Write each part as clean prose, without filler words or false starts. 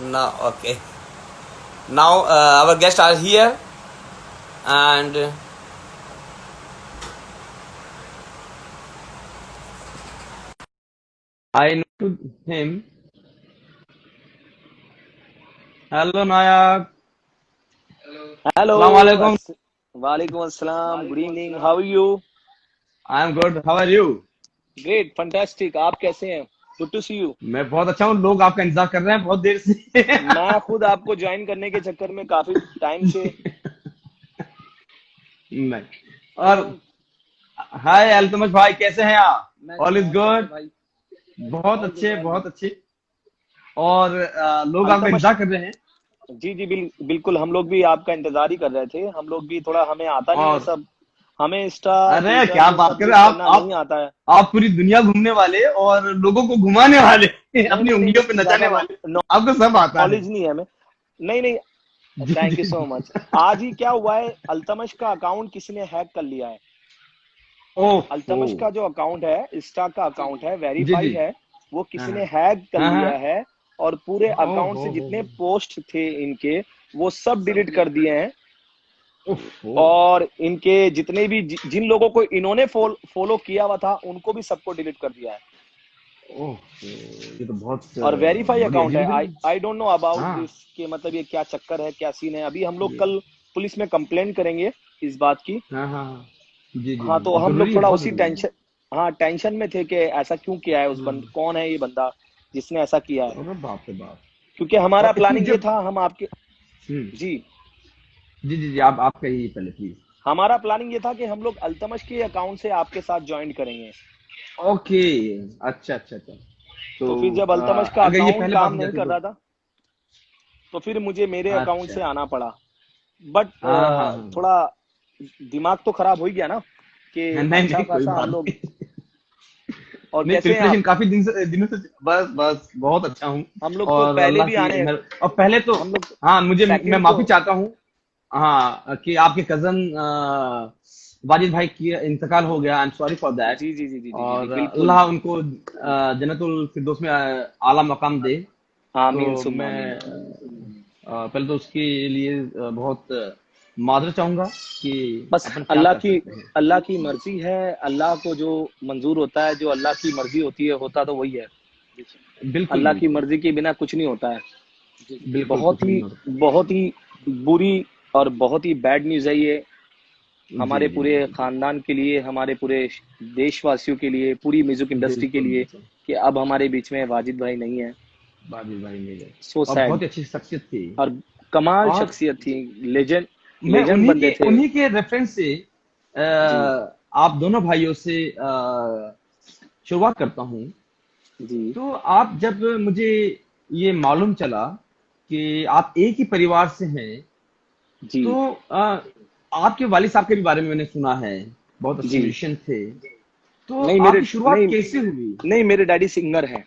Now, okay. Now our guests are here, and I know to him. Hello, Nayak. Assalamu Hello, alaikum. Walaikum Assalam. Good evening. How are you? I am good. How are you? Great, fantastic. आप कैसे हैं? Good to see you. मैं बहुत अच्छा हूँ. लोग आपका इंतजार कर रहे हैं बहुत देर से. मैं खुद आपको ज्वाइन करने के चक्कर में काफी टाइम से नहीं. और हाय अल्तमश भाई, कैसे हैं आप? All is good. बहुत अच्छे, बहुत अच्छे. और लोग आपका अल्तमश। इंतजार कर रहे हैं. जी जी, बिल्कुल हम लोग भी आपका इंतजार ही कर रहे थे। हम लोग भी थोड़ा, हमें आता नहीं है और सब। हमें इंस्टा अरे ट्विटर क्या ये बात सब कर यूज रहे हैं आप करना आप नहीं आता है। आप पूरी दुनिया घूमने वाले और लोगों को घुमाने वाले. नहीं अपनी नहीं उंगलियों पे नहीं, नचाने ज्यादा वाले. आपको सब आता है. नॉलेज नहीं है हमें। नहीं नहीं, जी थैंक यू जी सो जी. मच। आज ही क्या हुआ है, अल्तमश का अकाउंट किसी ने हैक कर लिया है। ओहो. अल्तमश का जो अकाउंट है, इंस्टा का अकाउंट है, जी जी. वेरीफाइड है। वो हाँ किसी ने हाँ हैक कर हाँ लिया हाँ. है। और पूरे अकाउंट ओहो से हो जितने हो. पोस्ट थे इनके, वो सब डिलीट कर दिए हैं। ओहो. और इनके जितने भी जिन लोगों को इन्होंने फॉलो किया हुआ था, उनको भी सबको डिलीट कर दिया है। ओहो. ये तो बहुत और वेरीफाई बड़ी अकाउंट है। अजीब आई गरीब. आई डोंट नो अबाउट हाँ. दिस, कि मतलब ये क्या चक्कर है, क्या सीन है। अभी हम लोग ये. कल पुलिस में कंप्लेन करेंगे इस बात की। हाँ हाँ हाँ. जी जी हाँ, तो जी, हम लोग जरूरी है, थोड़ा बहुत उसी जरूरी है. टेंशन, हाँ टेंशन में थे कि ऐसा क्यों किया है। कौन है ये बंदा जिसने ऐसा किया है। अरे बाप रे बाप. क्योंकि हमारा और इतनी प्लानिंग ये जब. था, हम आपके, हम्म. जी, जी जी जी, आप कहिए पहले प्लीज. हमारा प्लानिंग ये था कि हम लोग अल्तमश के अकाउंट से आपके साथ ज्वाइन करेंगे। ओके. अच्छा अच्छा अच्छा. तो तो फिर जब अल्तमश का अगर ये अकाउंट पहले बात काम हो नहीं जाती कर तो. रहा था, तो फिर मुझे मेरे अकाउंट अच्छा. से आना पड़ा। बट हाँ हाँ हाँ. थोड़ा दिमाग तो खराब हो ही गया ना, कि नहीं अच्छा नहीं, कोई खासा हम बात लोग। नहीं. और नहीं, कैसे हैं प्रिपरेशन आप? काफी दिनों से. बस बस बहुत अच्छा हूँ. हम लोग तो और पहले अल्लाह भी की आने, और पहले तो. हम लोग हाँ, मुझे मैं सेकंड तो, माफी चाहता हूँ. हाँ, कि आपके कजन वाजिद भाई की इंतकाल हो गया. I am sorry for that. जी जी जी जी जी जी जी, और बिल्कुल। अल्लाह उनको जन्नतुल फिरदौस में आला मकाम दे. तो आमीन सुम्मा मैं आमीन। पहले तो उसके लिए बहुत माजरत चाहूंगा कि बस अपन क्या कर सकते हैं. अल्लाह की मर्जी है। अल्लाह को जो मंजूर होता है, जो अल्लाह की मर्जी होती है, होता तो वही है। बिल्कुल अल्लाह की बिल्कुल. मर्जी के बिना कुछ नहीं होता है। बिल्कुल कुछ नहीं हो सकता. बहुत ही बुरी और बहुत ही बैड न्यूज़ है ये, जी हमारे जी पूरे जी जी जी. खानदान के लिए, हमारे पूरे देशवासियों के लिए, पूरी म्यूजिक इंडस्ट्री के बिल्कुल लिए, बिल्कुल. कि अब हमारे बीच में वाजिद भाई नहीं है। वाजिद भाई मेरे. सो और सैड। बहुत ही अच्छी शख्सियत थी. और कमाल और शख्सियत थी। लेजेंड, मैं लेजेंड बंदे थे। उन्हीं के रेफरेंस से जी आप दोनों भाइयों से शुरुआत करता हूँ. जी तो आप जब मुझे ये मालूम चला कि आप एक ही परिवार से हैं, जी तो आपके वालिद साहब के भी बारे में मैंने सुना है. बहुत अच्छे जी। म्यूजिशियन थे. तो नहीं मेरे आपकी शुरुआत नहीं कैसे हुई? नहीं, मेरे डैडी सिंगर हैं।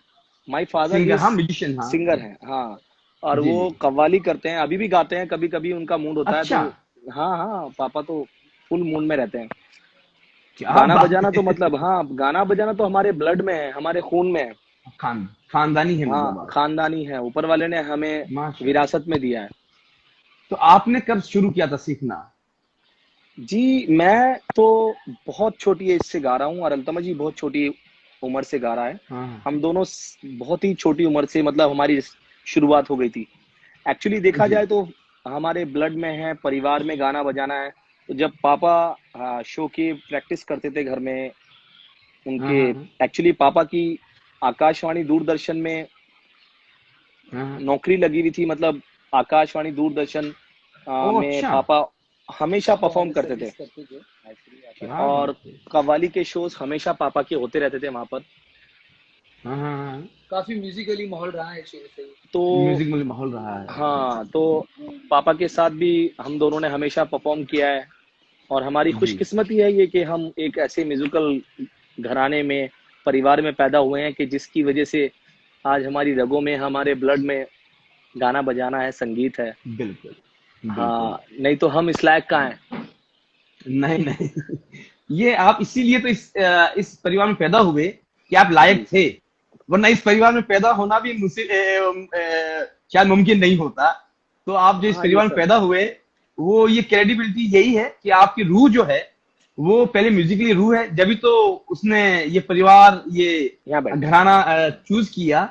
माय फादर सिंगर, इज हाँ, म्यूजिशियन, हाँ. सिंगर हैं, हाँ। और जी वो जी. कव्वाली करते हैं, अभी भी गाते हैं, कभी कभी उनका मूड होता है तो। अच्छा. हाँ हाँ, पापा तो फुल मूड में रहते हैं। क्या गाना बात बजाना तो है. मतलब, हाँ गाना बजाना तो हमारे ब्लड में है, हमारे खून में है। खानदानी है मतलब हाँ, आप. खानदानी है, ऊपर वाले ने हमें माशाल्लाह. विरासत में दिया है। तो आपने कब शुरू किया था सीखना? जी, मैं तो बहुत छोटी एज से गा रहा हूँ, और अल्तमा जी बहुत छोटी उम्र से गा रहा है। हाँ हाँ. हम दोनों बहुत ही छोटी उम्र से, मतलब हमारी शुरुआत हो गई थी। एक्चुअली देखा जी. जाए तो हमारे ब्लड में है, परिवार में गाना बजाना है। तो जब पापा शो की प्रैक्टिस करते थे घर में, हाँ उनके हाँ हाँ. एक्चुअली पापा की आकाशवाणी दूरदर्शन में हाँ हाँ. नौकरी लगी हुई थी। मतलब आकाशवाणी दूरदर्शन ओह में अच्छा. पापा हमेशा परफॉर्म करते थे। क्या और बात है. कव्वाली के शोज हमेशा पापा के होते रहते थे वहां पर। हाँ हाँ हाँ. काफी म्यूजिकली माहौल रहा है शुरू से ही। तो म्यूजिक में माहौल रहा है. हाँ, तो पापा के साथ भी हम दोनों ने हमेशा परफॉर्म किया है। और हमारी जी. खुशकिस्मती है ये कि हम एक ऐसे म्यूजिकल घराने में, परिवार में पैदा हुए हैं, कि जिसकी वजह से आज हमारी रगों में, हमारे ब्लड में गाना बजाना है, संगीत है। बिल्कुल बिल्कुल. हाँ, नहीं तो हम इस लायक कहाँ हैं। नहीं नहीं. ये आप इसीलिए तो इस परिवार में पैदा हुए कि आप लायक जी थे. वरना इस परिवार में पैदा होना भी शायद मुमकिन नहीं होता। तो आप जो इस हाँ ये परिवार में सब पैदा हुए, वो ये क्रेडिबिलिटी यही है कि आपकी रूह जो है वो पहले म्यूजिकली रूह है, जब तो उसने ये परिवार, ये यहाँ बैठ जाओ। घराना चूज किया।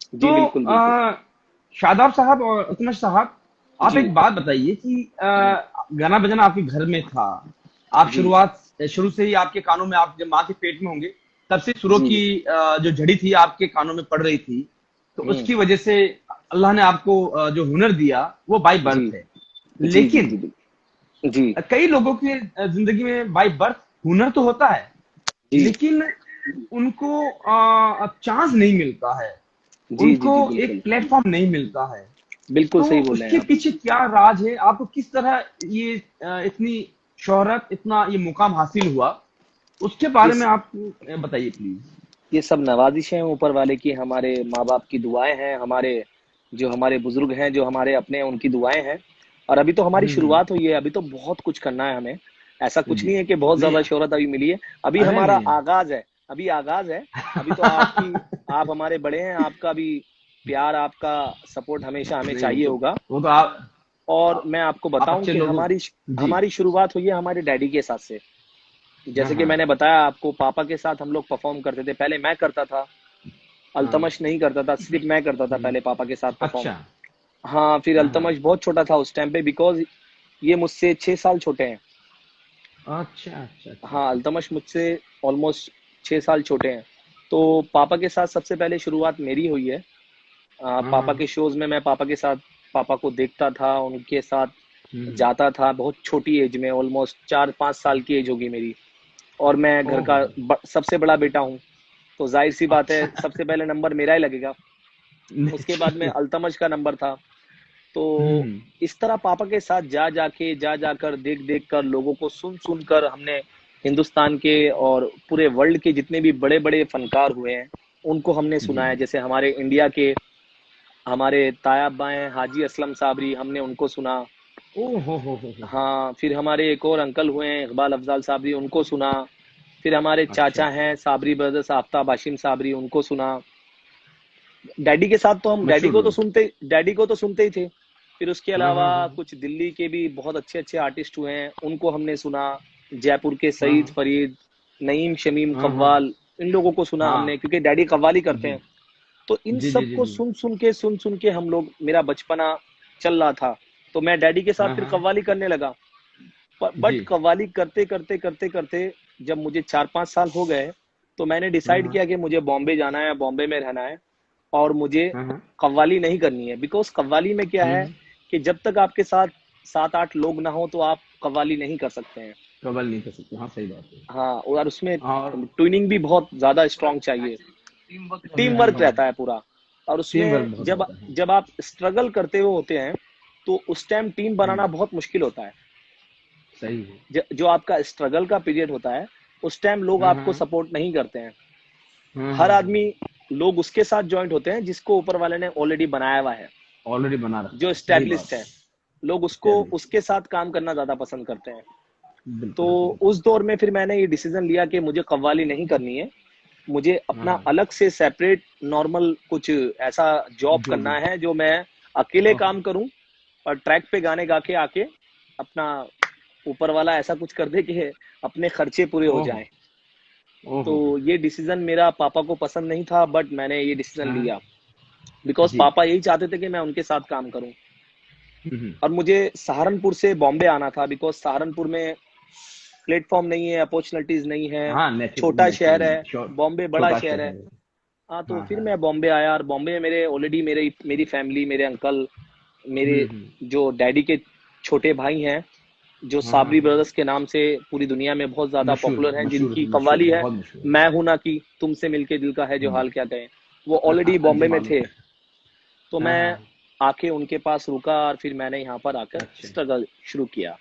जी तो बिल्कुल बिल्कुल। शादाब साहब और अतमश साहब, आप जी एक बात बताइए कि जी गाना बजाना आपके घर में था, आप जी शुरू से ही आपके कानों में, आप जब माँ के पेट में होंगे तब से सुरों जी। की जो झड़ी थी आपके कानों में पड़ रही थी, तो हम्म। उसकी वजह से अल्लाह ने आपको जो हुनर दिया वो बाय जी बर्थ है। जी जी लेकिन जी जी कई लोगों की जिंदगी में बाय बर्थ हुनर तो होता है, जी लेकिन उनको चांस नहीं मिलता है, जी जी उनको जी एक बिल्कुल प्लेटफॉर्म नहीं मिलता है। बिल्कुल तो सही बोल रहे हैं उसके आप। पीछे क्या राज है, आपको किस तरह ये इतनी शोहरत, इतना ये मुकाम हासिल हुआ, उसके ये बारे में आप बताइए प्लीज। ये सब नवाजिश हैं ऊपर वाले की, हमारे माँ बाप की दुआएं हैं, हमारे जो हमारे बुजुर्ग हैं, जो हमारे अपने हैं, उनकी दुआएं हैं। और अभी तो हमारी हम्म। शुरुआत हुई है, अभी तो बहुत कुछ करना है हमें। ऐसा कुछ जी। नहीं है कि बहुत नहीं। ज्यादा शोहरत अभी मिली है, अभी अरे हमारा नहीं। आगाज है, अभी आगाज है। अभी तो आप हमारे बड़े हैं, आपका भी प्यार, आपका सपोर्ट हमेशा हमें नहीं, चाहिए होगा। वो तो और मैं आपको आप बताऊं अच्छे कि लोगों। हमारी जी। हमारी शुरुआत हुई है हमारे डैडी के साथ से। हाँ जैसे कि हाँ। मैंने बताया आपको, पापा के साथ हम लोग परफॉर्म करते थे, पहले मैं करता था, हाँ। अल्तमश नहीं करता था, सिर्फ मैं करता था हम्म, पहले पापा के साथ परफॉर्म। अच्छा। हाँ, फिर हाँ हाँ। अल्तमश बहुत छोटा था उस टाइम पे, बिकॉज ये मुझसे 6 साल छोटे हैं। अच्छा अच्छा अच्छा हाँ, अच्छा। अल्तमश मुझसे ऑलमोस्ट 6 साल छोटे हैं। तो पापा के साथ सबसे पहले शुरुआत मेरी हुई है। हाँ पापा हाँ। के शोज में मैं पापा के साथ, पापा को देखता था, उनके साथ हम्म। जाता था बहुत छोटी एज में, ऑलमोस्ट 4-5 साल की एज होगी मेरी। और मैं घर ओहो का हो। सबसे बड़ा बेटा हूँ, तो जाहिर सी बात है अच्छा। सबसे पहले नंबर मेरा ही लगेगा। उसके बाद में नेचुरली। अल्तमश का नंबर था। तो हम्म। इस तरह पापा के साथ जा जाकर, देख देख कर, लोगों को सुन सुन कर, हमने हिंदुस्तान के और पूरे वर्ल्ड के जितने भी बड़े बड़े फनकार हुए हैं उनको हमने जी सुना है। जी। जैसे हमारे इंडिया के हमारे तायाब बाएं हाजी असलम साबरी, हमने उनको सुना। ओ हो। हाँ, फिर हमारे एक और अंकल हुए हैं इकबाल अफजाल साबरी, उनको सुना। फिर हमारे अच्छा। चाचा हैं साबरी ब्रदर्स, आफ्ताब हाशिम साबरी, उनको सुना। डैडी के साथ तो हम मशहूर लोग। डैडी को तो सुनते ही थे। फिर उसके हाँ अलावा हाँ हाँ कुछ दिल्ली के भी बहुत अच्छे अच्छे आर्टिस्ट हुए हैं, उनको हमने सुना। जयपुर के सईद हाँ फरीद, नईम शमीम हाँ हाँ कव्वाल, इन लोगों को सुना हमने, हाँ। क्योंकि डैडी कव्वाली करते जी हैं। तो इन जी जी सब जी को जी। सुन सुन के हम लोग, मेरा बचपना चल रहा था। तो मैं डैडी के साथ हाँ फिर हाँ। कव्वाली करने लगा। बट जी। कव्वाली करते करते करते करते जब मुझे 4-5 साल हो गए, तो मैंने हाँ डिसाइड हाँ किया कि मुझे बॉम्बे जाना है, बॉम्बे में रहना है, और मुझे हाँ हाँ। कव्वाली नहीं करनी है। बिकॉज कव्वाली में क्या है हम्म। कि जब तक आपके साथ 7-8 लोग ना हो तो आप कव्वाली नहीं कर सकते हैं। कबल नहीं कर सकते, हाँ सही बात है। हाँ, और उसमें और ट्यूनिंग भी बहुत ज्यादा स्ट्रांग चाहिए, टीम वर्क रहता है पूरा। और टीम वर्क उसमें बहुत जब होता है। जब आप स्ट्रगल करते हुए होते हैं, तो उस टाइम टीम बनाना हम्म। बहुत मुश्किल होता है। सही है। जो आपका स्ट्रगल का पीरियड होता है, उस टाइम लोग हाँ आपको हाँ सपोर्ट नहीं करते हैं। हर आदमी, लोग उसके साथ ज्वाइंट होते हैं जिसको ऊपर वाले ने ऑलरेडी बनाया हुआ है, ऑलरेडी बना रखा जो है, सही बात स्टैब्लिश्ड है। है। लोग उसको चलिए। उसके साथ काम करना ज्यादा पसंद करते हैं। तो बिल्कुल बिल्कुल। उस दौर में फिर मैंने ये डिसीजन लिया कि मुझे कव्वाली नहीं करनी है, मुझे हाँ अपना हाँ। अलग से सेपरेट नॉर्मल कुछ ऐसा जॉब जो भी। करना है जो मैं अकेले ओहो। काम करूं, और ट्रैक पे गाने गा के आके अपना, ऊपर वाला ऐसा कुछ कर दे कि अपने खर्चे पूरे हो ओहो। जाएं। तो ओहो। ये डिसीजन मेरा पापा को पसंद नहीं था, बट मैंने ये डिसीजन हाँ। लिया, बिकॉज जी। पापा यही चाहते थे कि मैं उनके साथ काम करूं। हम्म। और मुझे सहारनपुर से बॉम्बे आना था, बिकॉज सहारनपुर में प्लेटफॉर्म नहीं है, अपॉर्चुनिटीज नहीं है, हाँ, छोटा शहर नेचुरली है, श्योर। बॉम्बे बड़ा छोटा शहर है। शहर है। हाँ, तो हाँ फिर हाँ। मैं बॉम्बे आया, और बॉम्बे में मेरे ऑलरेडी मेरी फैमिली, मेरे अंकल, मेरे हम्म। जो डैडी के छोटे भाई हैं, जो हाँ हाँ साबरी हाँ। ब्रदर्स के नाम से पूरी दुनिया में बहुत ज्यादा मशहूर पॉपुलर हैं, मशहूर जिनकी मशहूर, कव्वाली है बहुत मशहूर है। मैं हूं ना की, तुमसे मिलके दिल का है जो हाल क्या कहें, वो ऑलरेडी जी बॉम्बे में मालूम थे। है। तो हाँ मैं हाँ। आके उनके पास रुका, और फिर मैंने यहाँ पर आकर अच्छा। स्ट्रगल शुरू किया।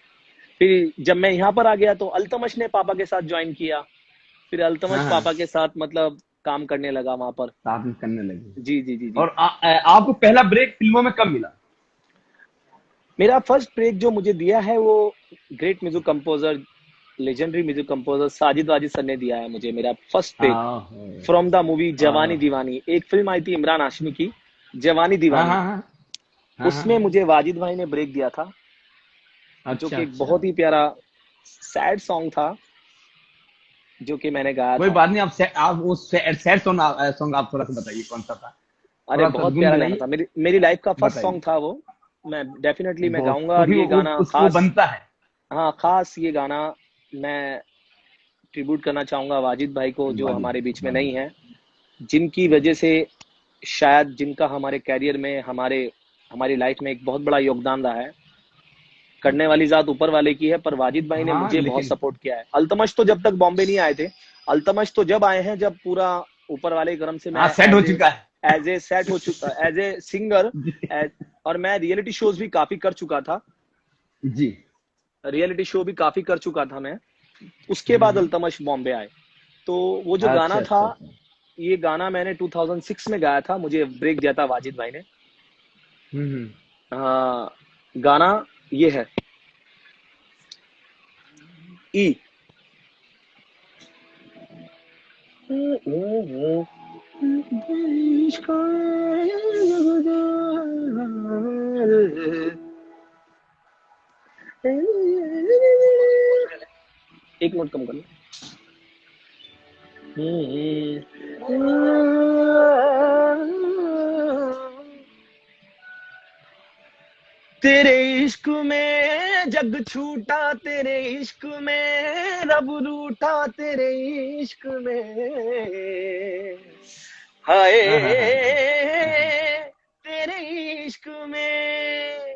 फिर जब मैं यहाँ पर आ गया तो अल्तमश ने पापा के साथ ज्वाइन किया। फिर हाँ अल्तमश हाँ। पापा के साथ मतलब काम करने लगा वहां पर। साथ में करने लगे। जी जी जी जी। और आपको पहला ब्रेक फिल्मों में कब मिला? मेरा फर्स्ट ब्रेक जो मुझे दिया है वो great music composer legendary music composer Sajid Wajid sir ने दिया है मुझे मेरा फर्स्ट पिक हाँ फ्रॉम द मूवी जवानी हाँ दीवानी। एक फिल्म आई थी इमरान हाशमी की, जवानी हाँ दीवानी। हाँ हाँ हाँ हाँ उसमें हाँ। मुझे वाजिद भाई ने ब्रेक दिया था, जो अच्छा कि एक अच्छा। बहुत ही प्यारा सैड सॉन्ग था, जो कि मैंने गाया कोई था। बात नहीं, आप वो सैड सॉन्ग आप थोड़ा सा बताइए कौन सा था, अरे थोड़ा सा बहुत प्यारा गाना गुनगुनाइए, था, मेरी लाइफ का फर्स्ट बताइए। सॉन्ग था वो। मैं डेफिनेटली मैं बहुत, गाऊंगा, और क्योंकि ये गाना वो खास, बनता है। हाँ खास ये गाना मैं ट्रिब्यूट करना चाहूंगा वाजिद भाई को, जो वाजिद हमारे बीच में वाजिद नहीं है, जिनकी वजह से शायद, जिनका हमारे कैरियर में, हमारी लाइफ में एक बहुत बड़ा योगदान रहा है। करने वाली जात ऊपर वाले की है, पर वाजिद भाई ने हाँ मुझे बहुत लेकिन सपोर्ट किया है। अल्तमश तो जब तक बॉम्बे नहीं आए थे, अल्तमश तो जब आए हैं जब पूरा ऊपर वाले के करम से हाँ मैं सेट हो चुका है। एज ए सेट हो चुका, एज ए सिंगर, जी और मैं रियलिटी शोज भी काफी कर चुका था, जी। रियलिटी शो भी काफी कर चुका था मैं। उसके बाद हम्म। अल्तमश बॉम्बे आए, तो वो जो गाना अच्छा था, अच्छा अच्छा। ये गाना मैंने 2006 में गाया था, मुझे ब्रेक दिया था वाजिद भाई ने। हम्म। हाँ, गाना ये है ई। एक नोट कम कर लो। तेरे इश्क में जग छूटा, तेरे इश्क में रब रूठा, तेरे इश्क में हाय, हाँ हाँ हाँ हाँ। तेरे इश्क में,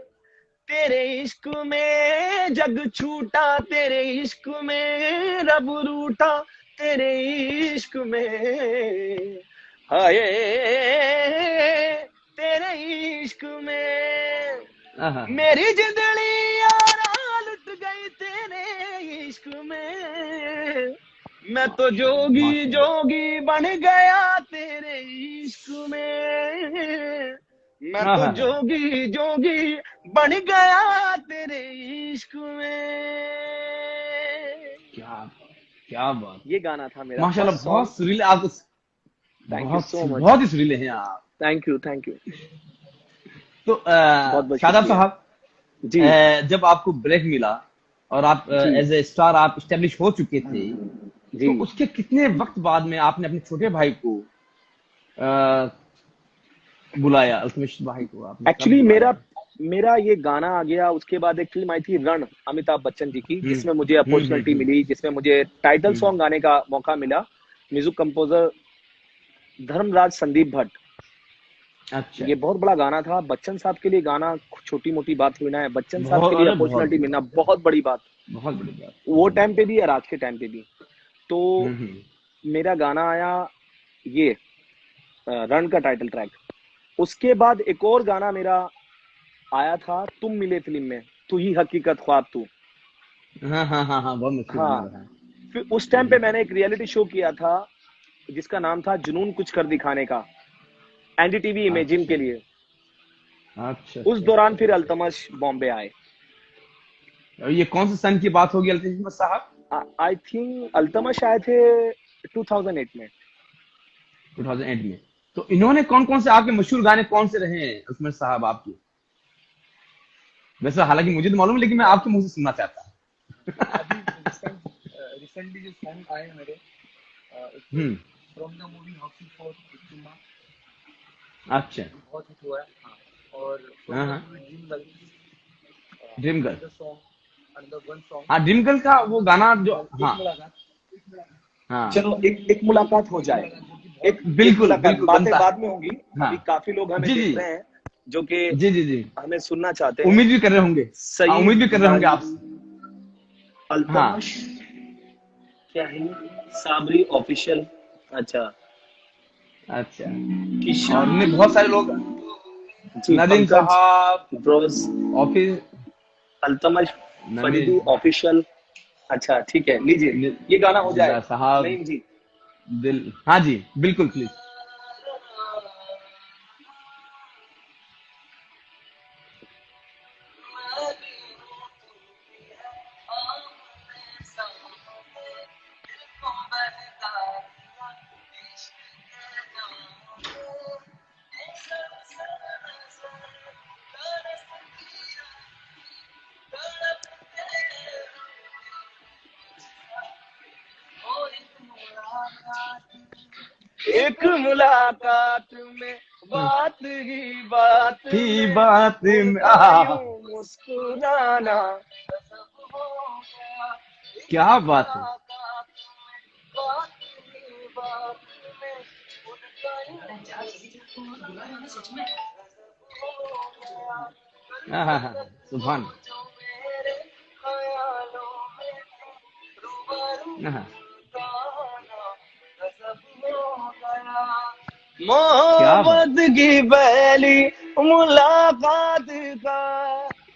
तेरे इश्क में जग छूटा, तेरे इश्क में रब रूठा, तेरे इश्क में हाय, तेरे इश्क में हाँ, हाँ, हाँ। मेरी जिंदड़ी यारा लुट गई तेरे इश्क में। मैं तो जोगी माशाल्लाह। जोगी बन गया तेरे इश्क में। मैं हाँ तो हाँ हाँ। जोगी जोगी बन गया तेरे इश्क में। क्या बात, क्या बात। ये गाना था मेरा माशाल्लाह, फर्स्ट सॉन्ग। बहुत सुरीले आप तो, थैंक यू बहुत सो मच। बहुत ही सुरीले हैं आप। Thank you thank you. तो बहुत बहुत शादाब शुक्रिया। साहब, जी जब आपको ब्रेक मिला और आप जी एज ए स्टार आप स्टेब्लिश हो चुके थे, जी। तो उसके कितने वक्त बाद में आपने अपने छोटे भाई को अ, बुलाया, अल्तमिश भाई को आपने कब एक्चुअली बुलाया? मेरा मेरा ये गाना आ गया, उसके बाद एक फिल्म आई थी रण, अमिताभ बच्चन जी की, हम्म जिसमें मुझे अपॉर्चुनिटी हम्म। मिली, जिसमें मुझे टाइटल हम्म। सॉन्ग गाने का मौका मिला। Music composer Dharmraj Sandeep Bhatt. अच्छा। ये बहुत बड़ा गाना था बच्चन साहब के लिए, गाना छोटी मोटी बात हुई ना है, बच्चन साहब बहुत, के लिए अरे बहुत अपॉर्चुनिटी बड़ी मिलना बात है, बहुत बड़ी बात, बहुत बड़ी बात, वो बहुत टाइम बड़ी पे बात। भी और आज के टाइम पे भी। तो मेरा गाना आया ये रण का टाइटल ट्रैक। उसके बाद एक और गाना मेरा आया था तुम मिले फिल्म में, तू ही हकीकत ख्वाब तू। हाँ हाँ हाँ हाँ, बहुत मुश्किल गाना हाँ, रहा है। फिर उस टाइम पे मैंने एक रियलिटी शो किया था, जिसका नाम था जुनून कुछ कर दिखाने का, एनडीटीवी इमेजिन अच्छा के लिए। अच्छा उस अच्छा दौरान अच्छा फिर अच्छा। अल्तमश बॉम्बे आए। और ये कौन से सन की बात होगी अल्तमिश साहब? आई थिंक अल्तमश आए थे 2008 में। 2008 में। तो इन्होंने कौन कौन से आपके मशहूर गाने कौन से रहे हैं अल्तमिश साहब आपके? वैसे हालांकि मुझे तो मालूम है, लेकिन मैं आपके मुंह से सुनना चाहता हूँ। अभी रिसेंटली जो सॉन्ग आए हैं मेरे, एक तो हम्म। From the movie housing for चुम्मा, अच्छा। ये बहुत हिट हुआ है। हाँ, और फ्रॉम हाँ द हाँ। Movie dream girl, dream girl. Another song, another one हाँ, सॉन्ग, ड्रीम गर्ल का वो गाना जो, एक हाँ मुलाकात। हाँ, चलो एक एक मुलाकात हो एक जाए। मुलाकात जो कि बहुत एक बिल्कुल मुलाकात, बिल्कुल बातें बनता है। बाद में होंगी। हाँ। अभी काफी लोग हमें जी जी देख रहे हैं, जो कि जी जी जी। हमें सुनना चाहते हैं। उम्मीद भी कर रहे होंगे। हाँ, उम्मीद सईद भी कर रहे होंगे वाजिद, आपसे। हाँ। अल्तमश, क्या है, साबरी ऑफिशियल, अच्छा, अच्छा। और किशन नहीं, बहुत सारे लोग, जी, नदीम पंकज साहब, ब्रोस, ऑफिस, अल्तमश नमी, फरीदी ऑफिशियल। अच्छा ठीक है, लीजिए ये गाना हो जाए। दिलदार साहब, नहीं जी, दिल, हाँ जी, बिल्कुल प्लीज। एक मुलाकात में बात ही बात ही में बात में उनका यूं मुस्कुराना। क्या बात है। सुभान। क्या बात। मोहब्बत की पहली मुलाकात का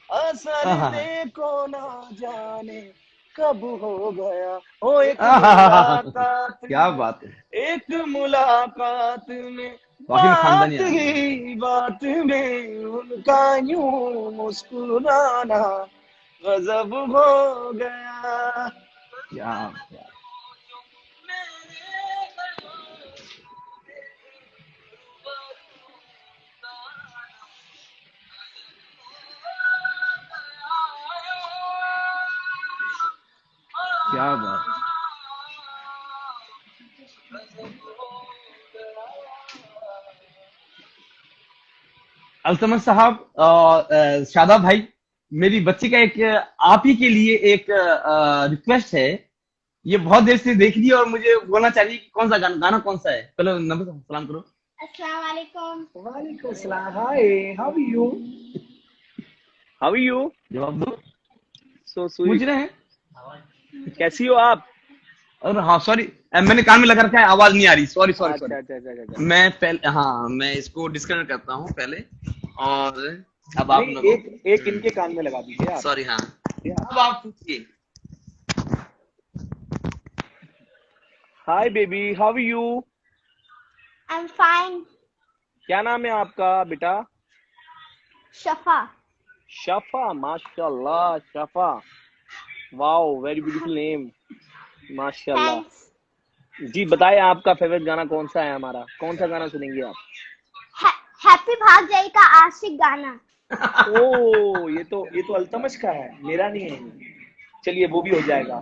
असर देखो ना जाने कब हो गया। ओ एक मुलाकात क्या में, बात है। एक मुलाकात में वाकई में खानदानी बात आदमी है। ही बात में उनका यूं मुस्कुराना गजब हो गया। क्या क्या क्या बात। अल्तमश साहब, शादाब भाई, मेरी बच्ची का एक आप ही के लिए एक रिक्वेस्ट है। ये बहुत देर से देख रही है और मुझे बोलना चाहिए कि कौन सा गाना कौन सा है। चलो नमस्ते, सलाम करो। अस्सलाम वालेकुम। वालेकुम सलाम। Hi, how are you? How are you? जवाब दो। सो पूछ स्वीट। रहे हैं। कैसी हो आप? और हाँ सॉरी, मैंने कान में लगा रखा है, आवाज नहीं आ रही। सॉरी सॉरी अच्छा सॉरी। अच्छा अच्छा अच्छा। मैं पहले, हाँ, मैं इसको डिस्कनेक्ट करता हूँ पहले। और अब आप नहीं, लगो। एक इनके कान में लगा दीजिए आप। सॉरी, हाँ, अब आप पूछिए। Hi baby, how are you? I am fine. क्या नाम है आपका बेटा? शफा। शफा, माशाल्लाह Shafa. Wow, very beautiful name, माशाल्लाह। थैंक्स। जी बताएं, आपका फेवरेट गाना कौन सा है? हमारा कौन सा गाना सुनेंगे आप? हैप्पी भाग जाई का आशिक गाना। ओ, ये तो अल्तमश का है, मेरा नहीं है ये। चलिए वो भी हो जाएगा।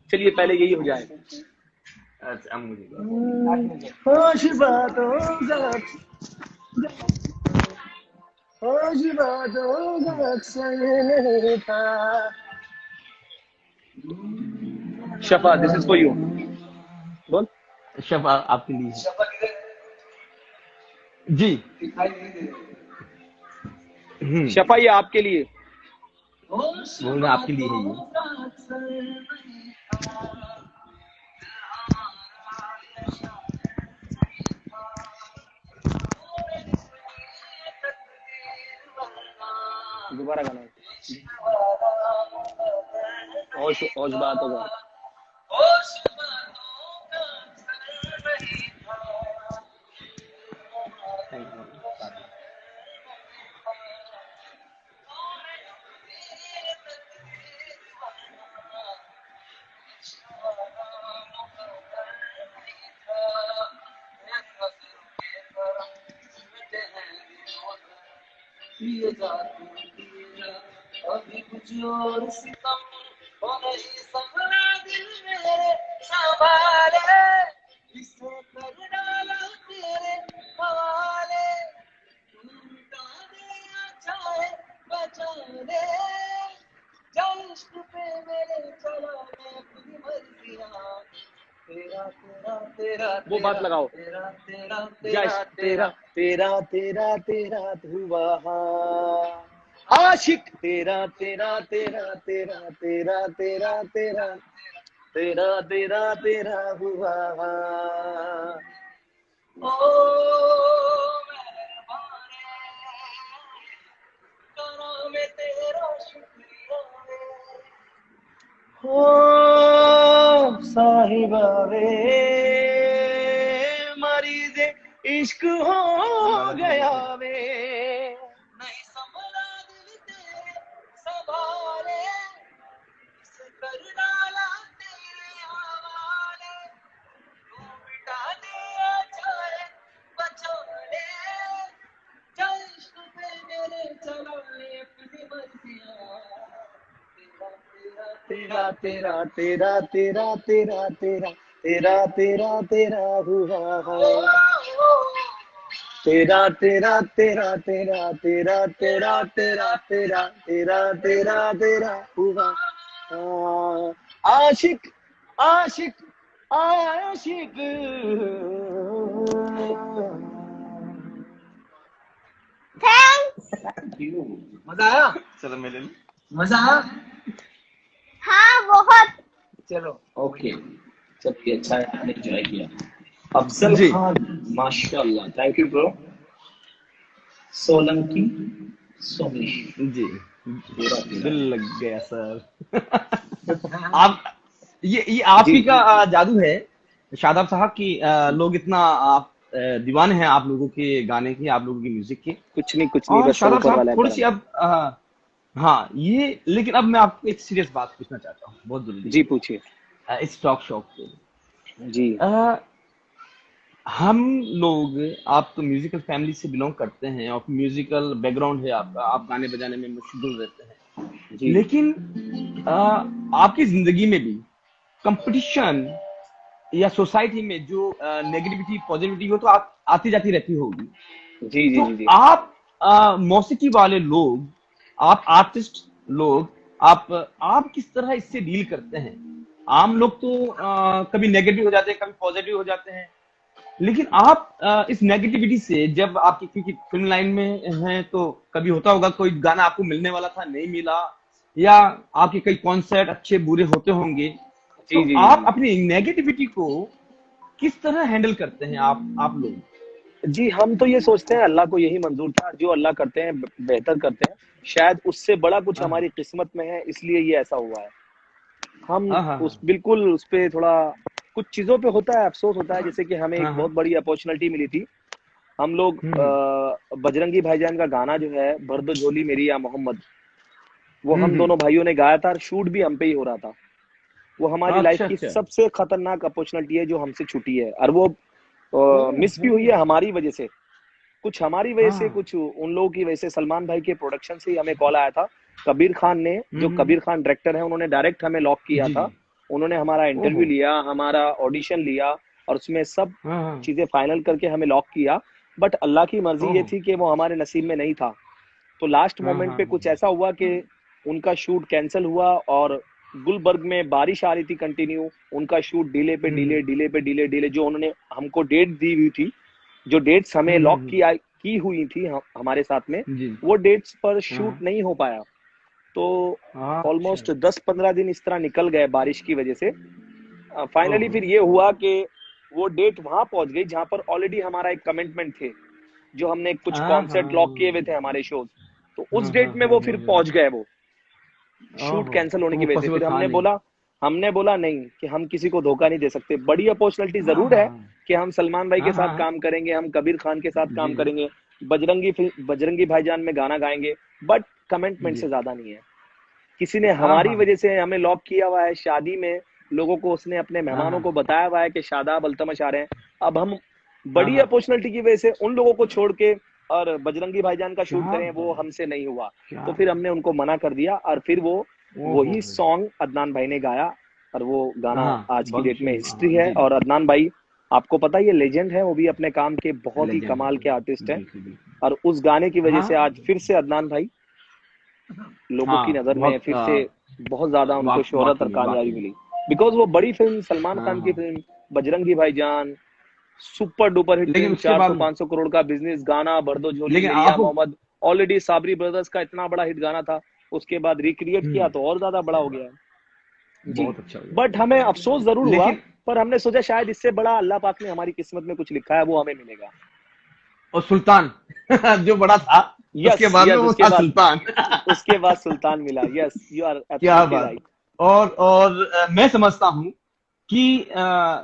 चलिए पहले यही हो जाए। अच्छा, अब मुझे होश बातों का, होश बातों का अक्सर नहीं था। शफा, दिस इज फॉर यू। बोल। शफ आपके लिए जी। शफा, ये आपके लिए। बोल रहे आपके लिए है ये। दोबारा गाना। होश होश बातों का। अभी कुछ और सितम हो नहीं संभला दिल मेरे संभाले, इसे कर डाला तेरे हवाले। उनका दिया चाहे बचा ले, जो इश्क पे मेरे चला मैं अपनी मर्जियाँ। तेरा तेरा तेरा वो बात लगाओ। तेरा तेरा यश तेरा तेरा तेरा तेरा तेरा हुआ आशिक। तेरा तेरा तेरा तेरा तेरा तेरा तेरा तेरा तेरा तेरा हुआ। ओ मेहरबाने, करो मैं तेरा शुक्रिया हो साहिबा वे, मरीज इश्क हो गया वे। नहीं संभला दिल तेरे संभाले, इसे कर डाला तेरे हवाले। तू मिटा दिया चाहे बचा ले, जो इश्क पे मेरे चला ले अपनी मर्जियाँ। तेरा तेरा तेरा तेरा तेरा तेरा तेरा तेरा तेरा तेरा तेरा हुआ है, तेरा तेरा तेरा तेरा तेरा तेरा तेरा तेरा तेरा तेरा तेरा हुआ। आशिक आशिक आशिक। थैंक्स। मजा आया? चलो मैं ले लूं। मजा आया? हाँ बहुत। चलो ओके, चलिए, अच्छा है, आपने एंजॉय किया। अफजल जी खान, माशाल्लाह, thank you bro. Solanki Somesh, ji, पूरा दिल पूरा। लग गया सर। आप ये आप जी ही का जादू है शादाब साहब की, लोग इतना आप दीवाने हैं आप लोगों के गाने के, आप लोगों की म्यूजिक के। कुछ नहीं, और बस सब शादाब ऊपर साहब वाला है थोड़ी सी करम। अब हाँ ये, लेकिन अब मैं आपको एक सीरियस बात पूछना चाहता हूँ, बहुत जरूरी जी है पूछिए। इस टॉक शो पे। जी अ, हम लोग, आप तो म्यूजिकल फैमिली से बिलोंग करते हैं और म्यूजिकल बैकग्राउंड है आपका, आप गाने बजाने में मशगूल रहते हैं, जी लेकिन अ, आपकी जिंदगी में भी कंपटीशन या सोसाइटी में जो नेगेटिविटी पॉजिटिविटी हो तो आप आती जाती रहती होगी। जी जी तो जी जी। आप मौसीकी वाले लोग, आप आर्टिस्ट लोग, आप किस तरह इससे डील करते हैं? आम लोग तो कभी नेगेटिव हो जाते हैं, कभी पॉजिटिव हो जाते हैं, लेकिन आप इस नेगेटिविटी से जब आपकी, क्योंकि फिल्म लाइन में हैं तो कभी होता होगा कोई गाना आपको मिलने वाला था नहीं मिला, या आपके कई कॉन्सर्ट अच्छे बुरे होते होंगे, तो जी जी जी आप जी। अपनी नेगेटिविटी को किस तरह हैंडल करते हैं आप लोग? जी, हम तो ये सोचते हैं अल्लाह को यही मंजूर था, जो अल्लाह करते हैं बेहतर करते हैं, शायद उससे बड़ा कुछ हाँ हमारी किस्मत में है, इसलिए ये ऐसा हुआ है। हम हाँ हाँ उस बिल्कुल उस पे थोड़ा कुछ चीजों पे होता है, अफसोस होता है, जैसे कि हमें हाँ एक हाँ। बहुत बड़ी अपॉर्चुनिटी मिली थी। हम लोग हम्म बजरंगी भाईजान का गाना जो है, भर दो झोली मेरी या मोहम्मद, वो हम हम्म। दोनों भाइयों ने गाया था और शूट भी हम पे ही हो रहा था। वो हमारी लाइफ अच्छा की अच्छा। सबसे खतरनाक अपॉर्चुनिटी है जो हमसे छूटी है, और वो मिस भी ओहो। हुई है हमारी वजह से। कुछ हमारी वजह से, हाँ। कुछ उन लोगों की वजह से। सलमान भाई के प्रोडक्शन से ही हमें कॉल आया था। कबीर खान ने, जो हम्म। कबीर खान डायरेक्टर है, उन्होंने डायरेक्ट हमें लॉक किया जी था। जी। उन्होंने हमारा इंटरव्यू ओहो। लिया, हमारा ऑडिशन लिया, और उसमें सब हाँ हाँ। चीजें फाइनल करके हमें लॉक किया। बट अल्लाह की मर्जी ये ओहो। थी कि वो हमारे नसीब में नहीं था। तो लास्ट हाँ मोमेंट हाँ पे कुछ ऐसा हुआ कि उनका शूट कैंसिल हुआ, और गुलबर्ग में बारिश आ रही थी कंटिन्यू। उनका शूट डिले पे हम्म डिले, डिले पे डिले, डिले। जो उन्होंने हमको डेट दी हुई थी, जो डेट्स हमें लॉक हम्म। किया की हुई थी हमारे साथ में, जी। वो डेट्स पर हाँ शूट हाँ। नहीं हो पाया। तो अच्छा। ऑलमोस्ट 10-15 दिन इस तरह निकल गए बारिश की वजह से। फाइनली ओहो। फिर ये हुआ कि वो डेट वहां पहुंच गई जहां पर ऑलरेडी हमारा एक कमिटमेंट थे, जो हमने कुछ हाँ कॉन्सर्ट लॉक किए हुए हाँ थे हमारे शोज। तो उस हाँ हाँ डेट में वो फिर पहुंच गए, वो शूट ओहो, कैंसिल होने तो की वो वजह से। पॉसिबल फिर था नहीं। हमने बोला नहीं कि हम किसी को धोखा नहीं दे सकते। बड़ी अपॉर्चुनिटी हाँ जरूर हाँ है कि हम सलमान भाई के हाँ साथ हाँ हाँ। काम करेंगे, हम कबीर खान के साथ जी काम जी करेंगे, बजरंगी भाईजान में गाना गाएंगे, बट कमिटमेंट जी। से ज्यादा नहीं है। किसी ने हाँ हमारी हाँ वजह से हमें लॉक किया हुआ है शादी में। लोगों को उसने, अपने हाँ मेहमानों को हाँ बताया हुआ है कि शादाब अल्तमश आ रहे हैं। अब हम हाँ बड़ी हाँ। अपॉर्चुनिटी की वजह से उन लोगों को छोड़ के और बजरंगी भाईजान का शूट क्या करें, वो बात, हमसे नहीं हुआ। क्या तो फिर बात। हमने उनको मना कर दिया, और फिर वो ओहो वही हो। सॉन्ग अदनान भाई ने गाया, और वो गाना हाँ आज की डेट में बख्शी, हिस्ट्री हाँ है। जी जी। और अदनान भाई, आपको पता है, ये लेजेंड है, वो भी अपने काम के बहुत ही लेजेंड है, कमाल के आर्टिस्ट हैं। बिल्कुल बिल्कुल। और उस गाने की वजह हाँ से आज फिर से अदनान भाई लोगों की हाँ, नजर में बहुत फिर से बहुत ज्यादा उनको शोहरत और वाकई में कामयाबी वाकई में। मिली। बिकॉज वो बड़ी फिल्म, सलमान हाँ खान की हाँ। फिल्म बजरंगी भाईजान, सुपर डुपर हिट लेकिन फिल्म, उसके बाद, 400-500 करोड़ का बिजनेस, गाना भर दो झोली लेकिन मेरी या आपको, मोहम्मद। ऑलरेडी साबरी ब्रदर्स का इतना बड़ा हिट गाना था, उसके बाद रिक्रिएट किया तो और ज्यादा बड़ा हो गया। जी। बहुत अच्छा हुआ। बट हमें अफसोस जरूर हुआ, लेकिन पर हमने सोचा शायद इससे बड़ा अल्लाह पाक ने हमारी किस्मत में कुछ लिखा है, वो हमें मिलेगा। और सुल्तान जो बड़ा था, उसके यस बाद में यस, वो था सुल्तान। उसके बाद सुल्तान मिला। यस, यू आर क्या एब्सोल्युटली बात। राइट। और मैं समझता हूँ कि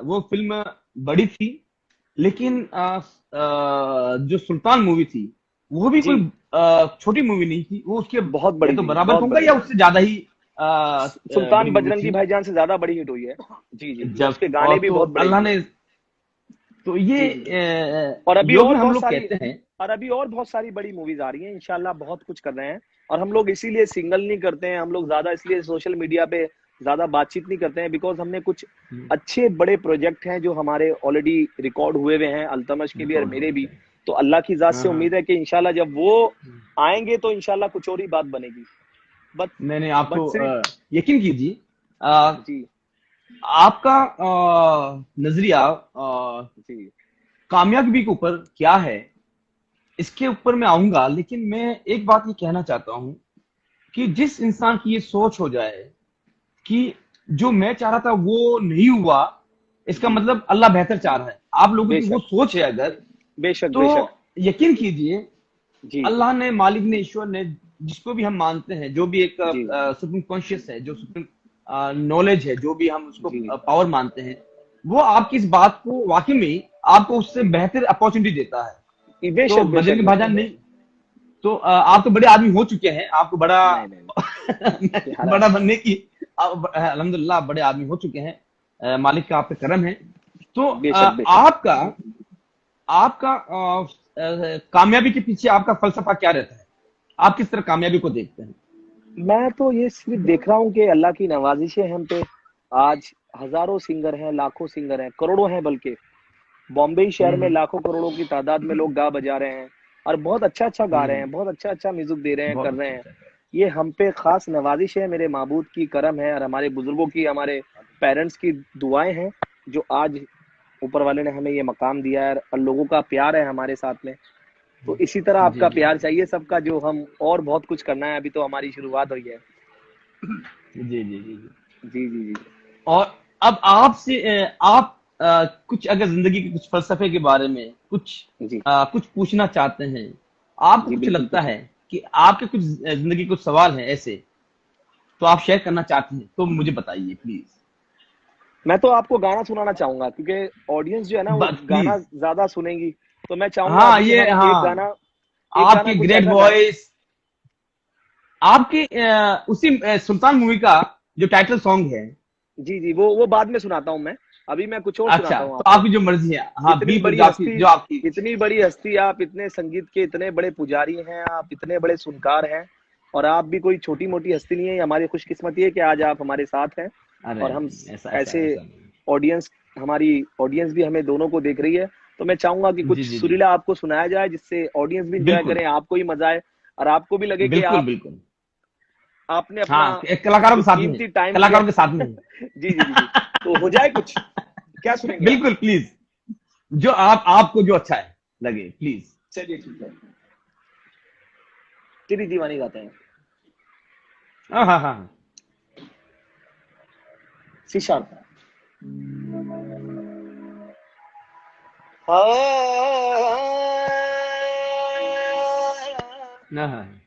वो फिल्म बड़ी थी, लेकिन जो सुल्तान मूवी थी वो भी जी, कोई छोटी मूवी नहीं थी, वो उसके बहुत या बड़ी तो थी, बराबर बहुत कहूंगा बड़ी या थी। उससे ज्यादा ही सुल्तान बड़ी मूवी बजरंगी थी। भाईजान से ज्यादा बड़ी हिट हुई है। जी जी जी, जब उसके गाने और भी तो बहुत बड़े अल्लाह हिट हुए। ने, तो ये जी जी जी। और अभी योग और में हम बहुत लोग सारी कहते हैं। और अभी और बहुत सारी बड़ी मूवीज आ रही हैं, इंशाल्लाह बहुत कुछ कर रहे हैं। और हम लोग इसीलिए सिंगल नहीं करते हैं, हम लोग ज्यादा इसलिए सोशल मीडिया पे ज्यादा बातचीत नहीं करते हैं, बिकॉज हमने कुछ अच्छे बड़े प्रोजेक्ट हैं जो हमारे ऑलरेडी रिकॉर्ड हुए हुए हैं, अल्तमश के भी और रिकॉर्ड हो मेरे भी। गया है। तो अल्लाह की जात हाँ से हाँ। उम्मीद है कि इंशाल्लाह जब वो आएंगे तो इंशाल्लाह कुछ और ही बात बनेगी। बट नहीं नहीं, बट आपको सिर्फ यकीन कीजिए, अ, जी आपका नजरिया जी कामयाबी के ऊपर क्या है, इसके ऊपर मैं आऊंगा, लेकिन मैं एक बात ये कहना चाहता हूँ कि जिस इंसान की ये सोच हो जाए कि जो मैं चाह रहा था वो नहीं हुआ, इसका जी मतलब अल्लाह बेहतर चाह रहा है, आप लोगों की वो बेशक सोच है अगर, बेशक तो बेशक। यकीन कीजिए, जी अल्लाह ने, मालिक ने, ईश्वर ने, जिसको भी हम मानते हैं, जो भी एक जी सुप्रीम कॉन्शियस है, जो सुप्रीम नॉलेज है, जो भी हम उसको जी पावर मानते हैं, वो आपकी इस बात को वाकई में आपको उससे बेहतर अपॉर्चुनिटी देता है। तो बेशक बेशक बजरंग बेशक। भाईजान नहीं, तो आप तो बड़े आदमी हो चुके हैं, आपको बड़ा नहीं नहीं नहीं, यार बड़ा बनने की, अल्हम्दुलिल्लाह बड़े आदमी हो चुके हैं, मालिक का आप पे करम है। तो बेशक बेशक। आपका आपका कामयाबी के पीछे आपका फलसफा क्या रहता है? आप किस तरह कामयाबी को देखते हैं? मैं तो ये सिर्फ देख रहा हूँ कि अल्लाह की नवाजिश है हम पे। आज हजारों सिंगर हैं, लाखों सिंगर हैं, करोड़ों हैं बल्कि। बॉम्बे ही शहर में हम्म। लाखों करोड़ों की तादाद में लोग गा बजा रहे हैं और बहुत अच्छा अच्छा गा रहे हम्म। हैं, बहुत अच्छा अच्छा म्यूजिक दे रहे हैं, बहुत कर रहे अच्छा हैं। अच्छा। ये हम पे खास नवाजिश है, मेरे माबूद की करम है और हमारे बुजुर्गों की, हमारे पेरेंट्स की दुआएं हैं जो आज ऊपर वाले ने हमें ये मकाम दिया है और लोगों का प्यार है हमारे साथ में। तो इसी तरह जी आपका जी प्यार चाहिए सबका, जो हम और बहुत कुछ करना है, अभी तो हमारी शुरुआत हुई है। जी जी जी जी जी। जी जी जी और अब आपसे आप कुछ अगर जिंदगी के कुछ फलसफे के बारे में कुछ जी कुछ पूछना चाहते हैं, आपको जी कुछ बिल्कुल लगता पूछे। है कि आपके कुछ जिंदगी के कुछ सवाल हैं ऐसे, तो आप शेयर करना चाहते हैं, तो मुझे बताइए प्लीज। मैं तो आपको गाना सुनाना चाहूंगा क्योंकि ऑडियंस जो है ना वो बट गाना प्लीज, ज्यादा सुनेगी। तो मैं चाहूंगा हाँ अभी ये, हम हाँ, एक गाना आपकी कुछ ग्रेट ऐसा गाएं। वॉइस, आपके उसी सुल्तान मूवी का जो टाइटल सॉन्ग है। जी जी वो बाद में सुनाता हूँ मैं। अभी मैं कुछ और अच्छा, सुनाता हूँ तो आपको। आपकी जो मर्जी है, हाँ इतनी बिल्कुल, बड़ी जो आपकी, हस्ती, जो आपकी। इतनी बड़ी हस्ती आप, इतने संगीत के इतने बड़े पुजारी हैं आप, इतने बड़े सुनकार हैं। और आप भी कोई छोटी मोटी हस्ती नहीं है, हमारी खुशकिस्मती है कि आज आप हमारे साथ हैं। अरे और हम नहीं, ऐसा ऐसा ऐसे ऐसा नहीं। ऑडियंस, हमारी ऑडियंस भी हमें दोनों को देख रही है। तो मैं चाहूंगा कि जी कुछ जी जी। सुरीला आपको सुनाया जाए जिससे ऑडियंस भी इंजॉय बिल्कुल करें, आपको ही मजा आए और आपको भी लगे कि बिल्कुल आप बिल्कुल। आपने अपना हाँ, एक कलाकारों जो के साथ में है, कीमती टाइम दिया कलाकारों के साथ में है। है। जी जी जी जी। तो हो जाए कुछ, क्या सुनेंगे आप? बिल्कुल प्लीज, जो आपको जो अच्छा है लगे प्लीज। चलिए ठीक है, तेरी दीवानी गाते हैं। हाँ हाँ हाँ। C sharp. हाँ हाँ।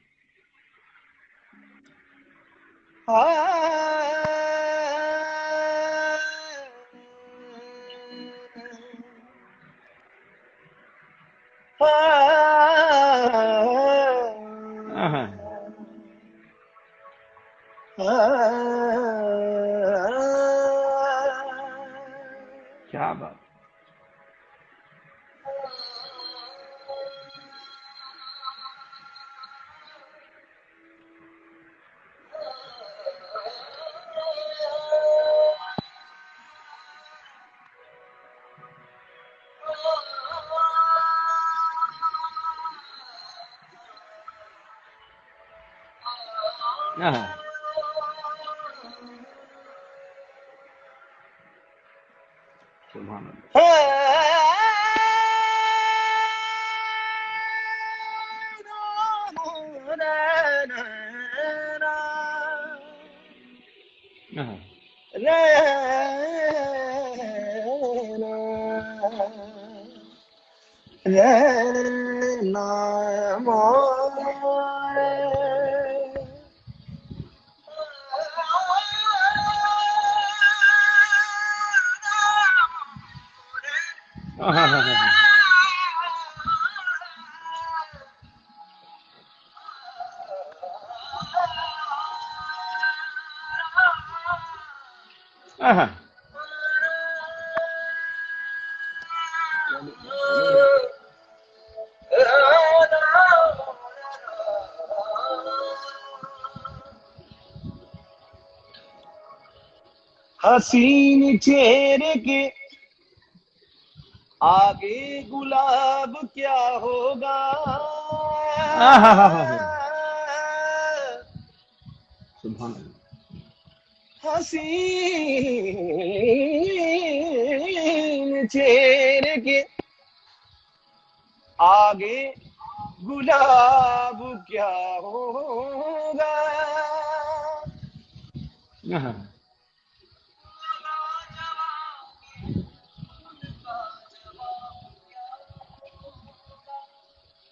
हाँ हाँ। क्या बात। हाँ हाँ। सुभान अल्लाह। हाँ हाँ। हाँ हाँ हाँ हाँ हाँ हाँ। हसीन चेहरे के आगे गुलाब क्या होगा। सुभान अल्लाह। हसीन चेहरे के आगे गुलाब क्या होगा।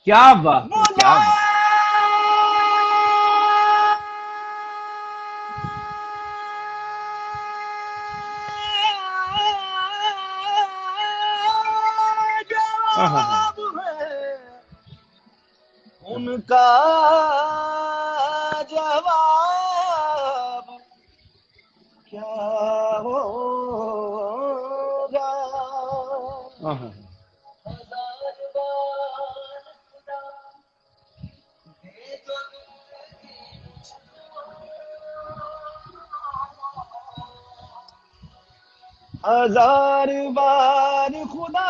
क्या बात है, क्या बात। जवाब है उनका जवाब क्या होगा। हजार बार खुदा दे जो जिंदगी मुझको, हजार बार खुदा,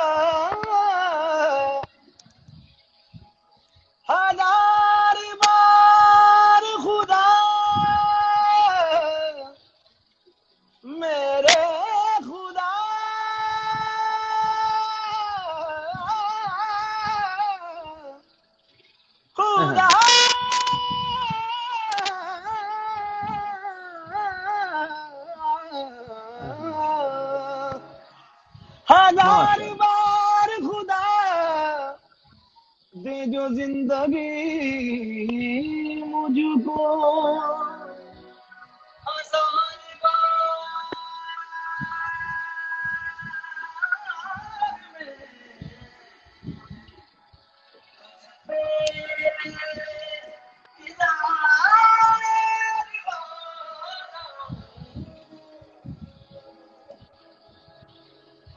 हजार बार खुदा मेरे खुदा, खुदा हजार माशाल्लाह। बार खुदा दे जो जिंदगी मुझको, हजार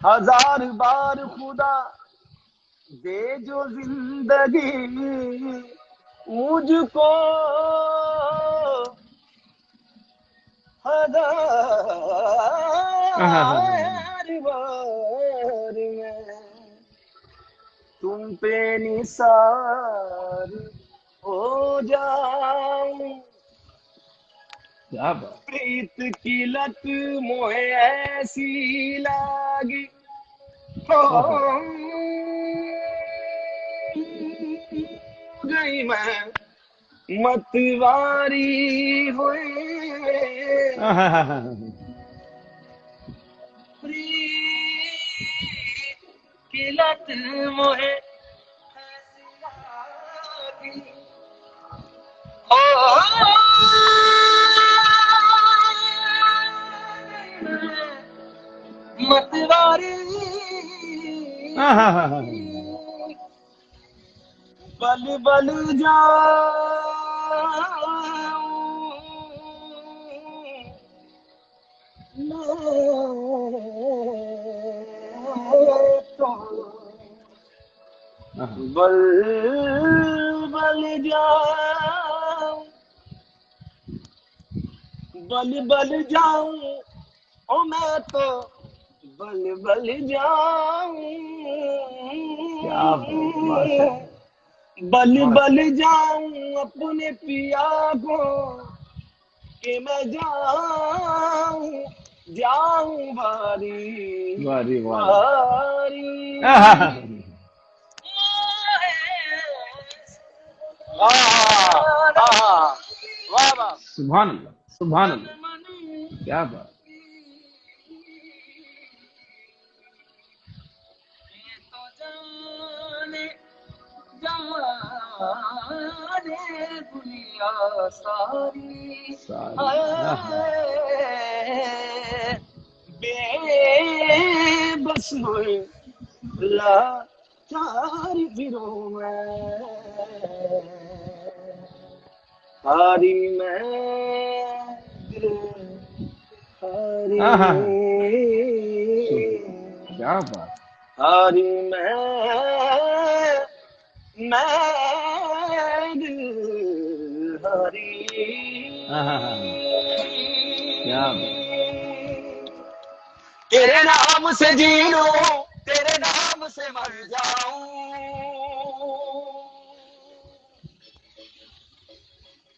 हजार बार खुदा दे जो जिंदगी मुझको, हजार बार मैं तुम पे निसार हो जाऊं। क्या बात। प्रीत की लत मोहे ऐसी लागी हो गई मैं मतवारी हुई। प्रीत की लत मोहे ऐसी लागी हो मतवारी, बल बल बल बल जाऊं, बल बल जाऊं ओ मैं तो बल बल जाऊं, क्या बात। बल बल जाऊं अपने पिया को कि मैं जाऊं जाऊं बारी वारी वारी। बारी। वाह वाह, सुभान अल्लाह, सुभान अल्लाह, क्या बात। तो जाने जाने दुनिया सारी बेबस हुए लाचार फिरूं मैं, हारी मैं हारी क्या बात। हारी मैं दिल हारी। क्या बात। तेरे नाम से जी लूं, तेरे नाम से मर जाऊं,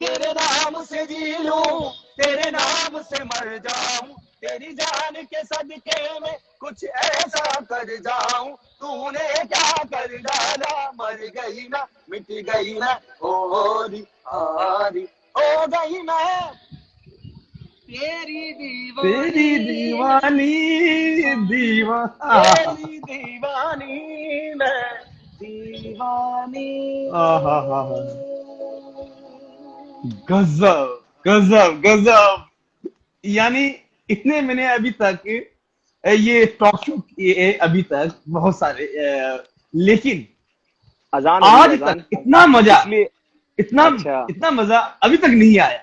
तेरे नाम से जी लूं, तेरे नाम से मर जाऊं, तेरी जान के सदके में कुछ ऐसा कर जाऊं, तूने क्या कर डाला, मर गई मैं, मिट गई मैं, ओरी आरी हो गई मैं, तेरी तेरी दीवानी, तेरी दीवानी मैं, दीवानी। गजब गजब गजब। यानी इतने मैंने अभी तक ये टॉक शो किए अभी तक बहुत सारे, लेकिन अजान हो रही है, आज अजान, तक इतना मजा, इसलिए। इतना अच्छा, इतना मजा अभी तक नहीं आया।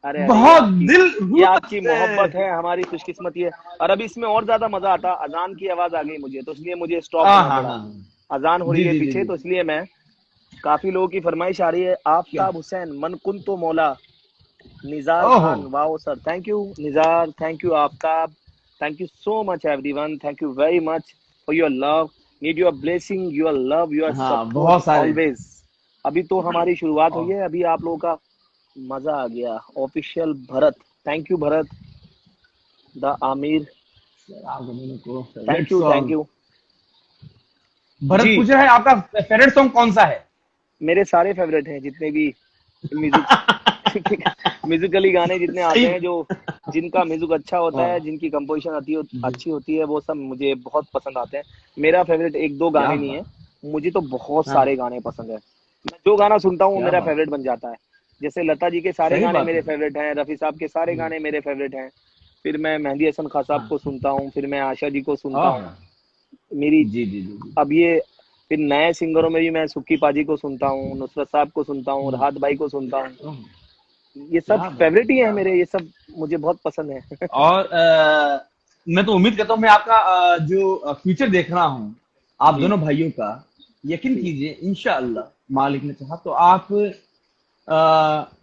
अरे अरे, बहुत दिल ये रूह आपकी तक मोहब्बत है, हमारी खुशकिस्मती है। और अब इसमें और ज्यादा मजा आता, अजान की आवाज आ गई मुझे, तो इसलिए मुझे स्टॉप हाँ होना हाँ पड़ा। हाँ। अजान हो रही जी है जी जी पीछे, जी। तो इसलिए मैं, काफी लोगों की फरमाइश आ रही है, क्या, आफ्ताब हुसैन मन कुन तो मौला, निजार ओहो, Khan, wow sir, thank you Nizar, thank you Aftab, thank you so much everyone, thank you very much for your love, need your blessing, your love, your हाँ सपोर्ट बहुत सारे। ऑलवेज। अभी तो हमारी शुरुआत हुई ओह, है, अभी आप लोगों का मजा आ गया। Official Bharat, thank you Bharat the Aamir, आप दोनों को favourite thank you thank song. You Bharat ji. पूछ रहा है आपका फेवरेट सॉन्ग कौन सा है? मेरे सारे फेवरेट हैं, जितने भी म्यूजिक म्यूजिकली गाने जितने आते सही। हैं, जो जिनका म्यूजिक अच्छा होता हाँ है, जिनकी कंपोजिशन जी, अच्छी होती है, वो सब मुझे बहुत पसंद आते हैं। मेरा फेवरेट एक दो क्या गाने नहीं है, बात। मुझे तो बहुत हाँ, सारे गाने पसंद है। मैं जो गाना सुनता हूँ वो क्या मेरा बात, फेवरेट बन जाता है। जैसे लता जी के सारे सही गाने बात मेरे है। फेवरेट हैं, रफी साहब के सारे हम्म, गाने मेरे फेवरेट हैं। फिर मैं मेहंदी हसन खान साहब हाँ, को सुनता हूँ, फिर मैं आशा जी को सुनता ओह, हूँ। मेरी जी जी जी जी। अब ये, फिर नए सिंगरों में भी मैं सुक्की पाजी को सुनता हूँ, नुसरत साहब को सुनता हूँ, हम्म, राहत भाई को सुनता हूँ। ओह, ये सब क्या बात फेवरेट है, ही है क्या मेरे, बात। ये सब मुझे बहुत पसंद है। और मैं तो उम्मीद करता हूँ मैं आपका जो फ्यूचर देख रहा हूँ आप जी दोनों भाइयों का, यकीन जी कीजिए इंशाअल्लाह मालिक ने चाहा तो आप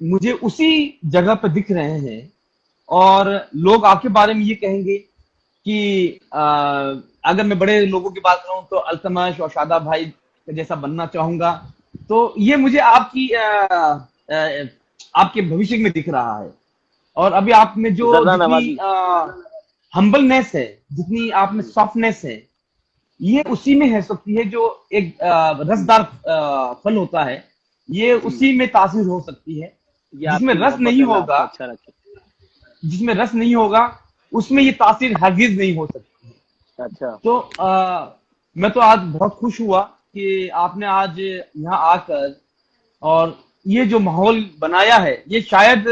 मुझे उसी जगह पर दिख रहे हैं, और लोग आपके बारे में ये कहेंगे कि अगर मैं बड़े लोगों की बात करूं तो अल्तमश और शादाब भाई का जैसा बनना चाहूंगा। तो ये मुझे आपकी आपके भविष्य में दिख रहा है। और अभी आप में जो जर्रा जितनी नवाजी। हम्बलनेस है, जितनी आप में सॉफ्टनेस है, ये उसी में है सकती है जो एक रसदार फल होता है, ये जी, उसी में तासीर हो सकती है। ये जिसमें आपकी रस मोहब्बत नहीं है, अल्लाह होगा, आपको अच्छा रखे। जिसमें रस नहीं होगा, उसमें ये तासीर हरगिज नहीं हो सकती। अच्छा, तो मैं तो आज बहुत खुश हुआ कि आपने आज यहाँ आकर और ये जो माहौल बनाया है, ये शायद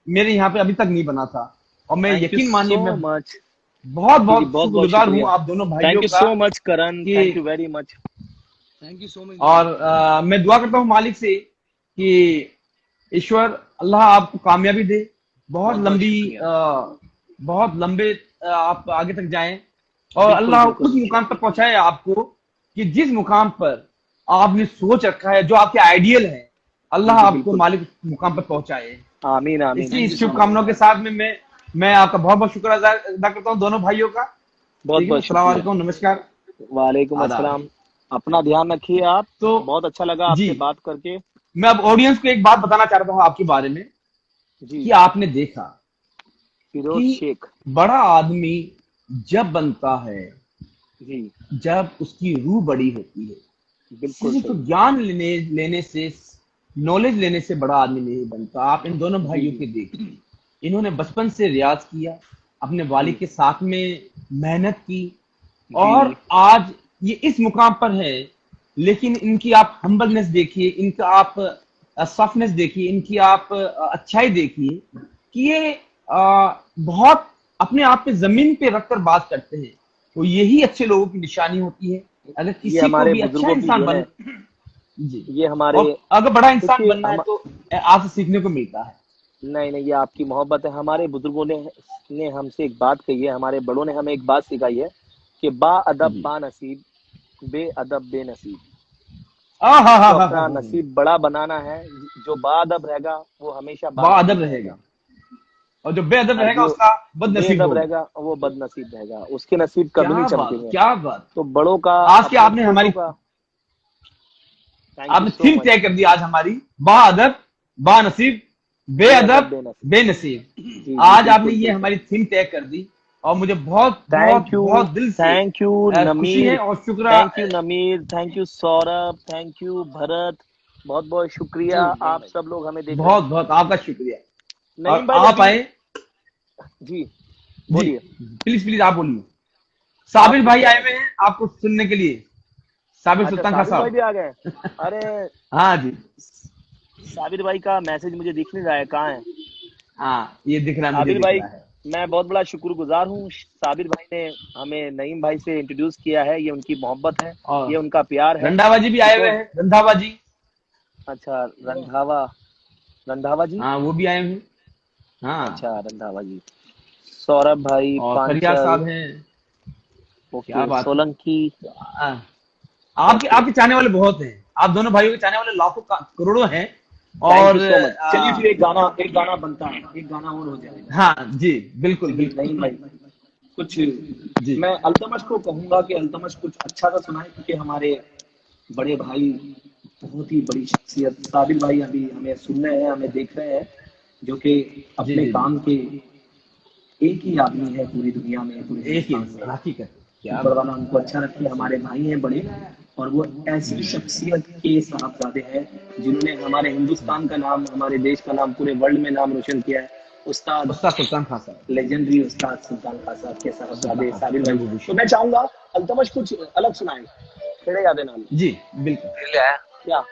मेरे यहाँ पे अभी तक नहीं बना था। और मैं थैंक यू यकीन मानिए, सो मैं मच। बहुत जी जी, बहुत बहुत बहुत शुक्रगुजार हूँ शुक्रिया। आप दोनों थैंक भाइयों यू का सो मच करण, कि, thank you very much. Thank you so much और ब्रदर। मैं दुआ करता हूँ मालिक से कि ईश्वर अल्लाह आपको कामयाबी दे, बहुत बहुत बहुत लंबी शुक्रिया। बहुत लंबे आप आगे तक जाएं, और बिल्कुल अल्लाह बिल्कुल। उस मुकाम पर पहुंचाए आपको कि जिस मुकाम पर आपने सोच रखा है, जो आपके आइडियल है, जी अल्लाह जी आपको बिल्कुल। मालिक उस मुकाम पर पहुंचाए। आमीन आमीन। इसी थैंक यू सो मच शुभकामनाओं के ब्रदर। साथ में मैं आपका बहुत बहुत शुक्र अदा करता हूँ दोनों भाइयों का। बहुत ठीक है, बहुत अस्सलाम शुक्रिया। वालेकुम, नमस्कार, वालेकुम आदाब। अस्सलाम। अपना ध्यान रखिए आप। तो बहुत अच्छा लगा जी, आपसे बात करके। मैं अब ऑडियंस को एक बात बताना चाहता हूँ आपके बारे में, जी। कि आपने देखा फिरोज कि शेख। बड़ा आदमी जब बनता है, जी, जब उसकी रूह बड़ी होती है। बिल्कुल सिर्फ सही। ज्ञान लेने से, नॉलेज लेने से बड़ा आदमी नहीं बनता। आप इन दोनों जी भाइयों जी के देखिए, इन्होंने बचपन से रियाज किया, अपने जी वालिद के साथ में मेहनत की, और जी आज ये इस मुकाम पर है। लेकिन इनकी आप हम्बलनेस देखिए, इनका आप सॉफ्टनेस देखिए, इनकी आप अच्छाई देखिए, कि ये बहुत अपने आप पे जमीन पे रखकर बात करते हैं। तो यही अच्छे लोगों की निशानी होती है। अगर ये किसी को हमारे भी अच्छा बुजुर्गों की इंसान देन बन, है। जी, ये हमारे, और अगर बड़ा इंसान देखिए बनना है हम, तो आपसे सीखने को मिलता है। नहीं नहीं, ये आपकी मोहब्बत है। हमारे बुजुर्गों ने हमसे एक बात कही है, हमारे बड़ों ने हमें एक बात सिखाई है कि बा अदब जी, बा नसीब, बे अदब बेनसीब। आ हा हा जिसको हा हा अपना हा, नसीब बड़ा बनाना है, जो बाअदब रहेगा वो हमेशा बाअदब बानसीब रहेगा। रहेगा। और जो बेअदब और रहेगा जो उसका बदनसीब बेअदब होगा। रहेगा वो बदनसीब रहेगा, उसके नसीब कभी क्या नहीं बात, चमकेंगे। क्या बात। तो बड़ों का, आज के अपने आपने छोटों हमारी, का, थैंक यू आपने सो थीम मच। तय कर दी आज हमारी, बाअदब, बानसीब, बेअदब बेअदब, बेनसीब। बेनसीब। जी जी, आज आपने बिल्कुल ये बिल्कुल। हमारी थीम तय कर दी और मुझे बहुत बहुत थैंक यू, बहुत दिल से थैंक यू खुशी है नमीर, और शुक्र। थैंक यू नमीर, thank you Saurabh, thank you Bharat, बहुत बहुत शुक्रिया। आप सब लोग हमें देख रहे बहुत हैं। बहुत आपका शुक्रिया। नईम और भाई आप अभी, आए जी जी, बोलिए, प्लीज प्लीज आप बोलिए। आप साबिर कुछ भाई कह आए रहे हुए थे। हैं आपको सुनने के लिए, साबिर अच्छा, सुल्तान खान साबिर भाई साहब। भी आ गए। अरे, हाँ जी, साबिर भाई का मैसेज मुझे दिख नहीं रहा है, कहाँ है हाँ ये दिख रहा है, मुझे साबिर दिख भाई? रहा है। मैं बहुत बड़ा शुक्रगुजार हूँ, साबिर भाई ने हमें नईम भाई से इंट्रोड्यूस किया है। ये उनकी मोहब्बत है, और ये उनका प्यार है। रंधावा जी भी आए हुए बिकॉज, हैं, रंधावा जी। अच्छा, रंधावा, रंधावा जी, हाँ वो भी आए हैं। हाँ, अच्छा रंधावा जी, सौरभ भाई, और फरियाद पांचल, साहब हैं। क्या ओके, बात है। सोलंकी, हाँ, आपके ओके, आपके चाहने वाले बहुत हैं, आप दोनों भाइयों के चाहने वाले लाखों करोड़ों हैं। थैंक और यू सो मच। चलिए फिर एक गाना बनता है, एक गाना और हो जाएगा। हाँ जी, बिल्कुल चलिए बिल्कुल। नहीं भाई, कुछ, जी मैं अल्तमश को कहूंगा कि अल्तमश कुछ अच्छा सा सुनाए, क्योंकि हमारे बड़े भाई, बहुत ही बड़ी शख्सियत साबिर भाई अभी हमें सुन रहे हैं, हमें देख रहे हैं, जो कि जी अपने जी जी, काम के एक ही आदमी है पूरी दुनिया में, पूरे एक ही हिंदुस्तान में। हकीकत। क्या ऊपर बात। वाला उनको अच्छा रखे, हमारे भाई हैं बड़े, और वो ऐसी शख्सियत के साहबजादे हैं जिन्होंने हमारे हिंदुस्तान का नाम, हमारे देश का नाम, पूरे वर्ल्ड में नाम रोशन किया है। उस्ताद, उस्ताद सुल्तान खान साहब, लेजेंडरी उस्ताद सुल्तान खान साहब के सुल्तान साहबजादे खान साबिर साहब भाई। रंगू तो भूषण। मैं चाहूंगा अल्तमश कुछ अलग सुनाए, खेड़े यादे नाम, जी बिल्कुल। क्या?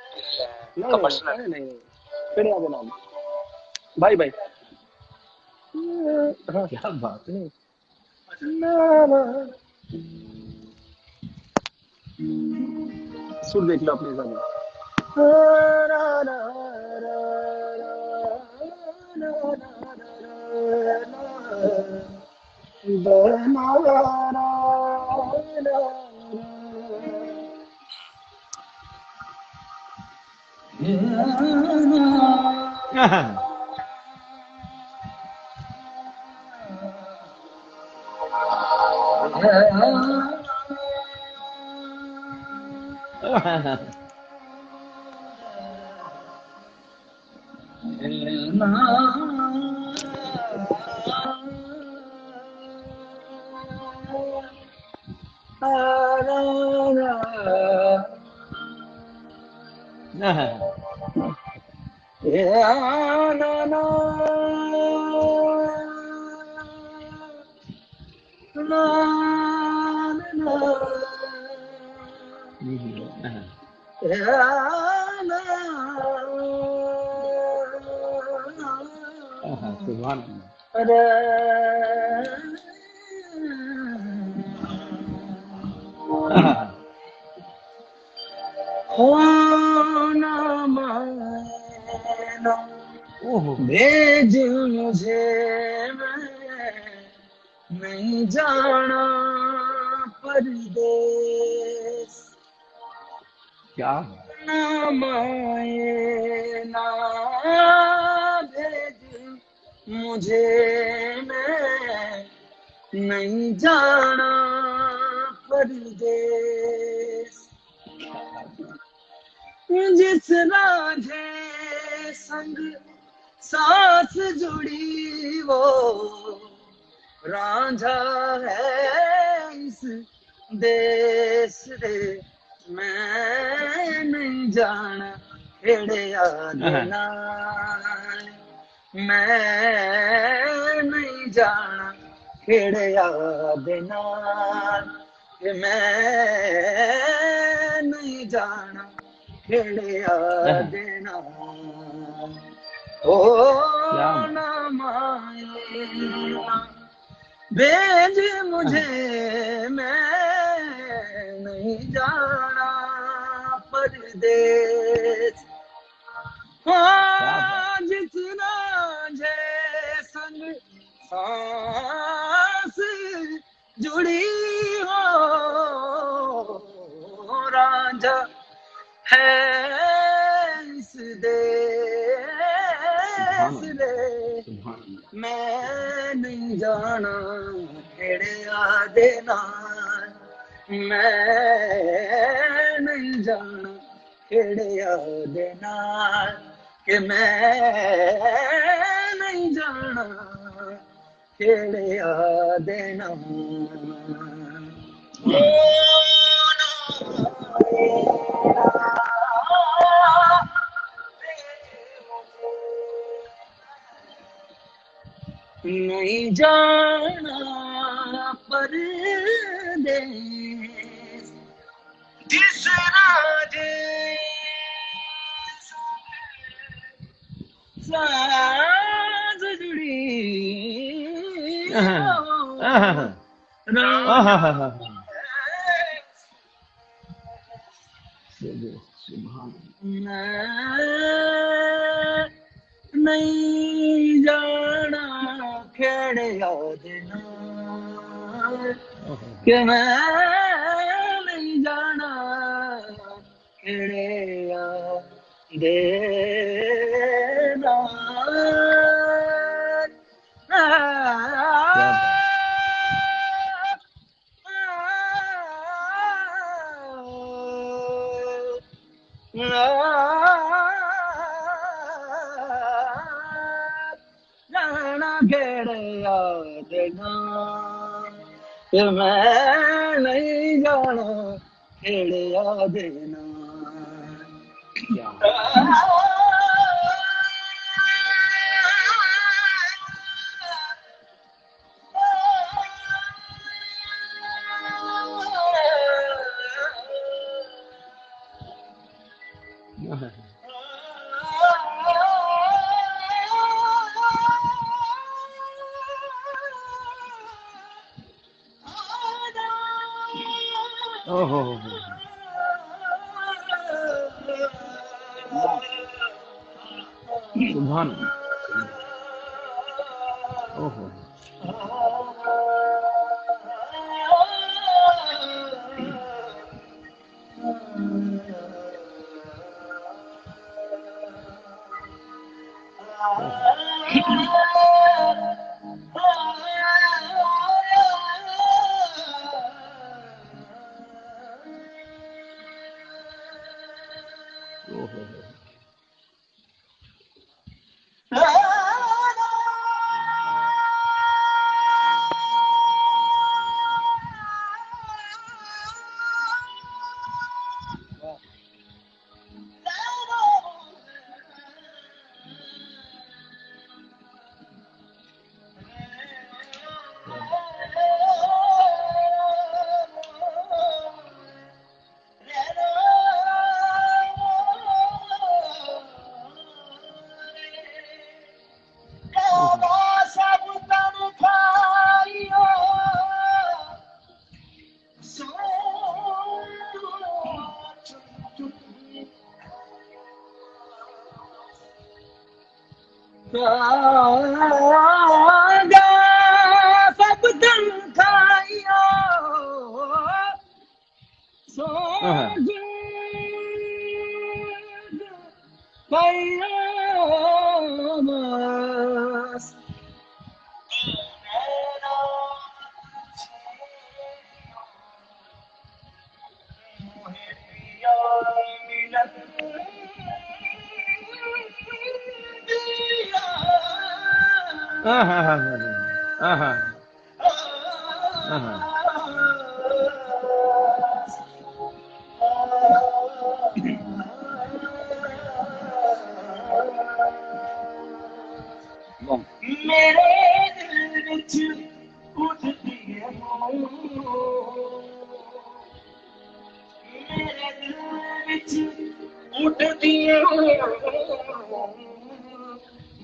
नहीं नहीं नहीं, खेड़े यादे नाम, भाई भाई, हाँ, क्या बात है। नहीं, ना, ना, सुर देख लो अपने हिसाब से। सुभान अल्लाह। ओहो, भेज मुझे, मैं नहीं जाना परदेस, क्या बात। ना माए ना भेज मुझे, मैं नहीं जाना परदेस, जिस राधे संग सांस जुड़ी वो रांझा है इस देश रे, मैं नहीं जाना खेड़े याद ना, मैं नहीं जाना खेड़े याद ना, मैं नहीं जाना खेड़े याद ना, ओ ना माए ना भेज मुझे, मैं नहीं जाना परदेस, हाँ जितना जे संग सांस जुड़ी हो रांझा है इस देश रे, मैं नहीं जाना खेड़िया दे नाल, मैं नहीं जाना खेड़िया दे नाल, कि मैं नहीं जाना खेड़िया दे नाल। नहीं जाना परदेस जिस राज साज जुड़ी नहीं जाना खेड़िया दे नाल, कि मैं नहीं जाना खेड़िया दे नाल। जाना खेड़िया दे नाल, कि मैं नहीं जाना खेड़िया दे नाल। सुभान ओहो सब तन खाइयो सो बस मेरे दिल विच उठदी है मेरे दिल विच उठदी है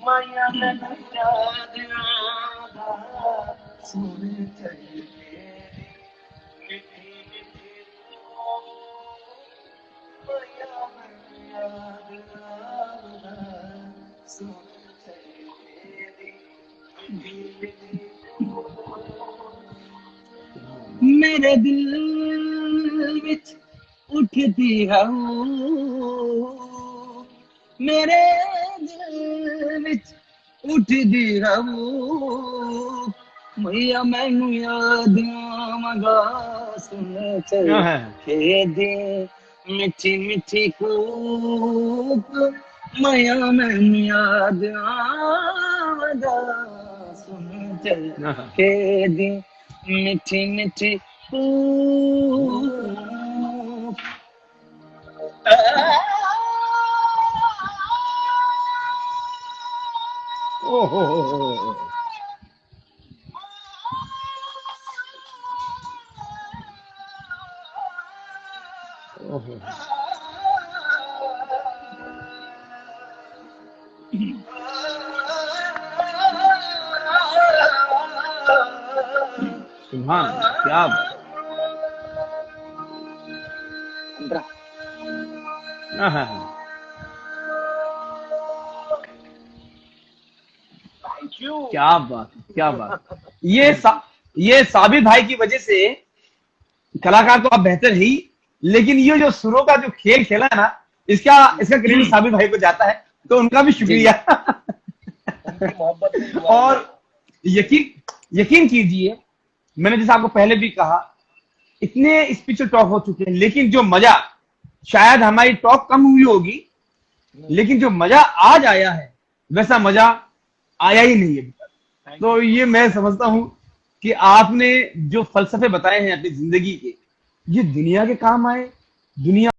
माया मैनू याद आंदा सुन चली मिठी मिठी माया मैनू याद आंदा सुन मेरे दिल विच उठदी है मेरे दिल विच उठदी हबू मैया मैनू याद आवांगा सुन चल के दी मिठी मिठी कूक मैया मैनू याद आवांगा सुन चल के दी मिठी मिठी कूक ओहो ओहो सुभान क्या थैंक यू। क्या बात क्या बात ये साबिर भाई की वजह से कलाकार तो आप बेहतर ही, लेकिन ये जो सुरों का जो खेल खेला है ना, इसका क्रेडिट साबिर भाई को जाता है, तो उनका भी शुक्रिया। उनकी मोहब्बत में दुआ है। और यकीन कीजिए, मैंने जैसे आपको पहले भी कहा, इतने स्पिरिचुअल टॉक हो चुके हैं, लेकिन जो मजा, शायद हमारी टॉक कम हुई होगी, लेकिन जो मजा आज आया है वैसा मजा आया ही नहीं है। तो ये मैं समझता हूं कि आपने जो फलसफे बताए हैं अपनी जिंदगी के, ये दुनिया के काम आए, दुनिया